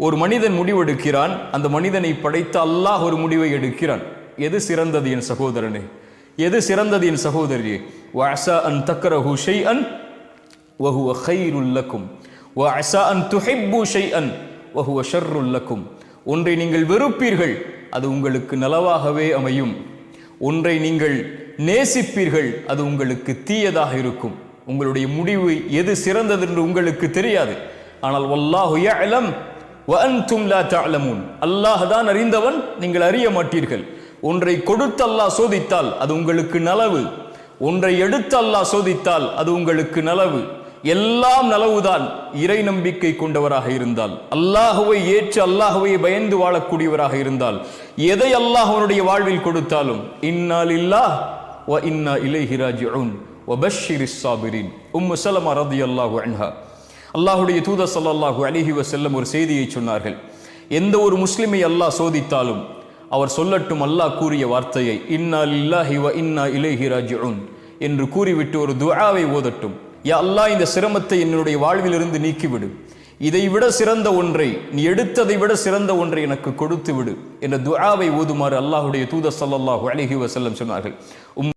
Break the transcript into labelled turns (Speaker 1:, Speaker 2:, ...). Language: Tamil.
Speaker 1: ஒரு மனிதன் முடிவெடுக்கிறான், அந்த மனிதனை படைத்த அல்லாஹ் ஒரு முடிவை எடுக்கிறான். எது சிறந்தது என் சகோதரனே? எது சிறந்தது என் சகோதரியே? வஅஸா அன் தக்ரஹு ஷைஅன் வஹுவ கைருல் லக்கும் வஅஸா அன் துஹிப்பு ஷைஅன் வஹுவ ஷர்ருல் லக்கும். ஒன்றை நீங்கள் வெறுப்பீர்கள், அது உங்களுக்கு நலவாகவே அமையும். ஒன்றை நீங்கள் நேசிப்பீர்கள், அது உங்களுக்கு தீயதாக இருக்கும். உங்களுடைய முடிவு எது சிறந்தது என்று உங்களுக்கு தெரியாது. ஆனால் வல்லாஹு யஅலம் வ அன்தும் லா தஅலமூன். அல்லாஹ் தான் அறிந்தவன், நீங்கள் அறிய மாட்டீர்கள். ஒன்றை கொடுத்து அல்லாஹ் சோதித்தால் அது உங்களுக்கு நலவு, ஒன்றை எடுத்து அல்லாஹ் சோதித்தால் அது உங்களுக்கு நலவு. எல்லாம் நலவுதான் இறை நம்பிக்கை கொண்டவராக இருந்தால், அல்லாஹுவை ஏற்று அல்லாஹுவை பயந்து வாழக்கூடியவராக இருந்தால், எதை அல்லாஹ் அவனுடைய வாழ்வில் கொடுத்தாலும் இன்னா லில்லாஹ் வ இன்னா இலைஹி ராஜிஊன் வ பஷ்ஷிரிஸ் ஸாபிரீன். உம்மு ஸலமா ரலியல்லாஹு அன்ஹா, அல்லாஹுடைய தூதர் ஸல்லல்லாஹு அலைஹி வஸல்லம் ஒரு செய்தியை சொன்னார்கள். எந்த ஒரு முஸ்லிமை அல்லாஹ் சோதித்தாலும் அவர் சொல்லட்டும் அல்லாஹ் கூறிய வார்த்தையை, இன்னா லில்லாஹி வ இன்னா இலைஹி ராஜிஊன் என்று கூறிவிட்டு ஒரு துஆவை ஓதட்டும். யா அல்லாஹ், இந்த சிரமத்தை என்னுடைய வாழ்விலிருந்து நீக்கிவிடு, இதைவிட சிறந்த ஒன்றை, நீ எடுத்ததை விட சிறந்த ஒன்றை எனக்கு கொடுத்து விடு என்ற துஆவை ஓதுமாறு அல்லாஹுடைய தூதர் ஸல்லல்லாஹு அலைஹி வஸல்லம் சொன்னார்கள்.